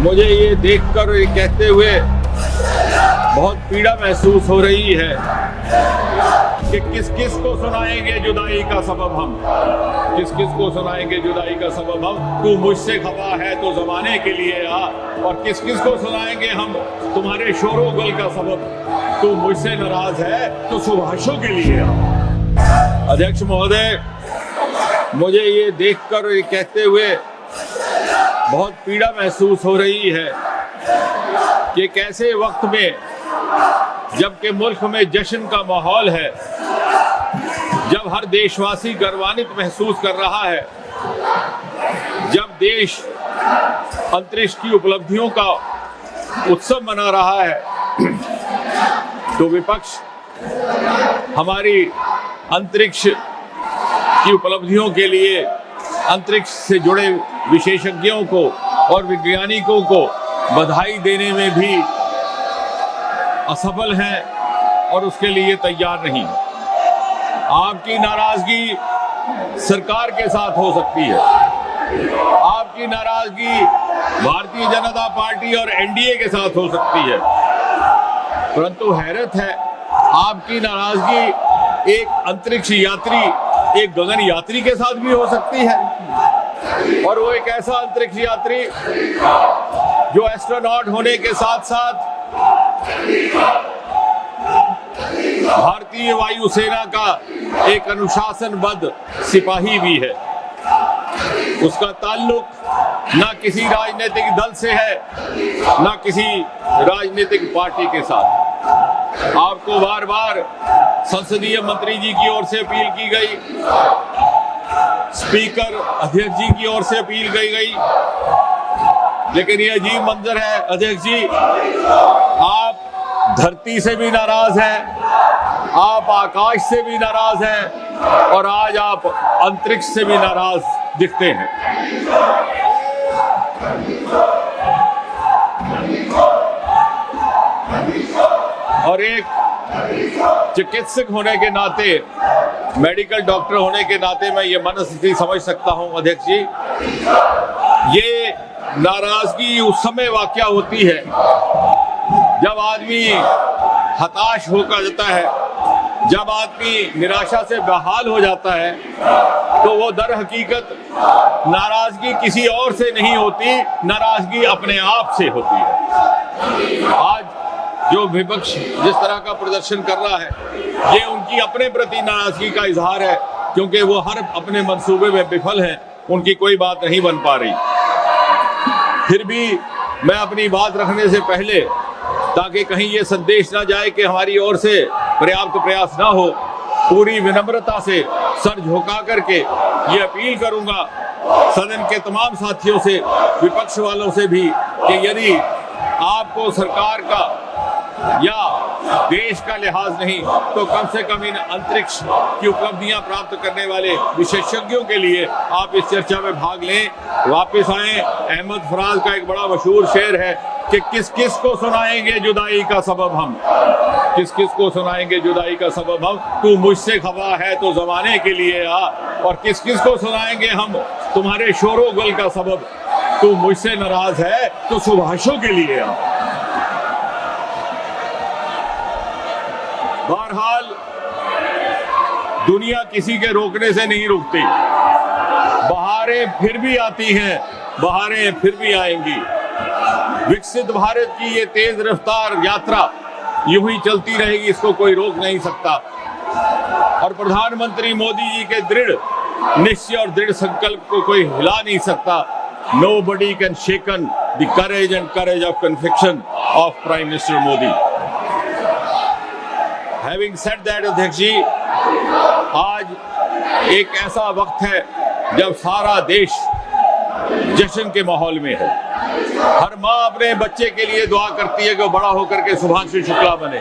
मुझे ये देखकर ये कहते हुए बहुत पीड़ा महसूस हो रही है कि किस किस को सुनाएंगे जुदाई का सबब हम, किस किस को सुनाएंगे जुदाई का सबब हम। तू मुझसे खफा है तो जमाने के लिए आ, और किस किस को सुनाएंगे हम तुम्हारे शोरो गुल का सबब। तू मुझसे नाराज है तो सुभाषों के लिए आ। अध्यक्ष महोदय, मुझे ये देखकर ये कहते हुए बहुत पीड़ा महसूस हो रही है कि कैसे वक्त में, जबकि मुल्क में जश्न का माहौल है, जब हर देशवासी गर्वान्वित महसूस कर रहा है, जब देश अंतरिक्ष की उपलब्धियों का उत्सव मना रहा है, तो विपक्ष हमारी अंतरिक्ष की उपलब्धियों के लिए अंतरिक्ष से जुड़े विशेषज्ञों को और वैज्ञानिकों को बधाई देने में भी असफल हैं और उसके लिए तैयार नहीं। आपकी नाराजगी सरकार के साथ हो सकती है, आपकी नाराजगी भारतीय जनता पार्टी और एनडीए के साथ हो सकती है, परंतु हैरत है आपकी नाराजगी एक अंतरिक्ष यात्री, एक गगन यात्री के साथ भी हो सकती है। और वो एक ऐसा अंतरिक्ष यात्री जो एस्ट्रोनॉट होने के साथ साथ भारतीय वायुसेना का एक अनुशासनबद्ध सिपाही भी है। उसका ताल्लुक ना किसी राजनीतिक दल से है, ना किसी राजनीतिक पार्टी के साथ। आपको बार बार संसदीय मंत्री जी की ओर से अपील की गई, स्पीकर अध्यक्ष जी की ओर से अपील की गई, लेकिन ये अजीब मंजर है अध्यक्ष जी, आप धरती से भी नाराज हैं, आप आकाश से भी नाराज हैं, और आज आप अंतरिक्ष से भी नाराज दिखते हैं। और एक चिकित्सक होने के नाते, मेडिकल डॉक्टर होने के नाते मैं ये मनस्थिति समझ सकता हूं अध्यक्ष जी। ये नाराजगी उस समय वाक़या होती है जब आदमी हताश होकर जाता है, जब आदमी निराशा से बेहाल हो जाता है, तो वो दर हकीकत नाराजगी किसी और से नहीं होती, नाराजगी अपने आप से होती है। आज जो विपक्ष जिस तरह का प्रदर्शन कर रहा है, ये उनकी अपने प्रति नाराजगी का इजहार है, क्योंकि वो हर अपने मंसूबे में विफल हैं, उनकी कोई बात नहीं बन पा रही। फिर भी मैं अपनी बात रखने से पहले, ताकि कहीं ये संदेश ना जाए कि हमारी ओर से पर्याप्त प्रयास ना हो, पूरी विनम्रता से सर झुका करके ये अपील करूंगा सदन के तमाम साथियों से, विपक्ष वालों से भी, कि यदि आपको सरकार का या देश का लिहाज नहीं, तो कम से कम इन अंतरिक्ष की उपलब्धियां प्राप्त करने वाले विशेषज्ञों के लिए आप इस चर्चा में भाग लें, वापस आएं। अहमद फराज का एक बड़ा मशहूर शेर है कि किस किस को सुनाएंगे जुदाई का सबब हम, किस किस को सुनाएंगे जुदाई का सबब हम। तू मुझसे खफा है तो जमाने के लिए आ, और किस किस को सुनाएंगे हम तुम्हारे शोरो गुल का सबब। तू मुझसे नाराज है तो सुभाषों के लिए आ। बहरहाल दुनिया किसी के रोकने से नहीं रुकती, बहारें फिर भी आती हैं, बहारें फिर भी आएंगी। विकसित भारत की ये तेज रफ्तार यात्रा यूं ही चलती रहेगी, इसको कोई रोक नहीं सकता। और प्रधानमंत्री मोदी जी के दृढ़ निश्चय और दृढ़ संकल्प को कोई हिला नहीं सकता। Nobody can shaken the courage and courage of conviction of Prime Minister Modi. Having said that, अध्यक्ष जी, आज एक ऐसा वक्त है जब सारा देश जश्न के माहौल में है। हर माँ अपने बच्चे के लिए दुआ करती है कि वो बड़ा होकर के शुभांशु शुक्ला बने,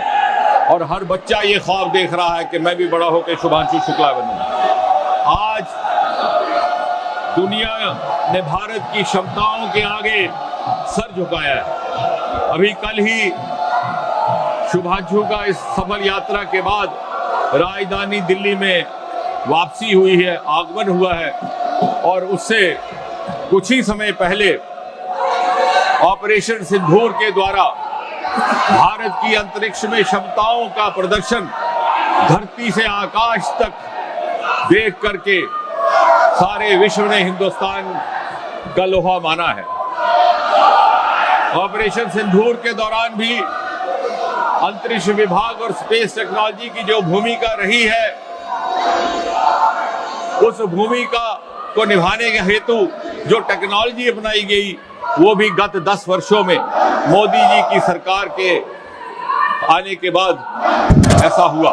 और हर बच्चा ये ख्वाब देख रहा है कि मैं भी बड़ा होकर शुभांशु शुक्ला बनूं। आज दुनिया ने भारत की क्षमताओं के आगे सर झुकाया है। अभी कल ही शुभांशु का इस सफल यात्रा के बाद राजधानी दिल्ली में वापसी हुई है, आगमन हुआ है, और उससे कुछ ही समय पहले ऑपरेशन सिंदूर के द्वारा भारत की अंतरिक्ष में क्षमताओं का प्रदर्शन धरती से आकाश तक देख करके सारे विश्व ने हिंदुस्तान का लोहा माना है। ऑपरेशन सिंदूर के दौरान भी अंतरिक्ष विभाग और स्पेस टेक्नोलॉजी की जो भूमिका रही है, उस भूमिका को निभाने के हेतु जो टेक्नोलॉजी अपनाई गई वो भी गत 10 वर्षों में मोदी जी की सरकार के आने के बाद ऐसा हुआ।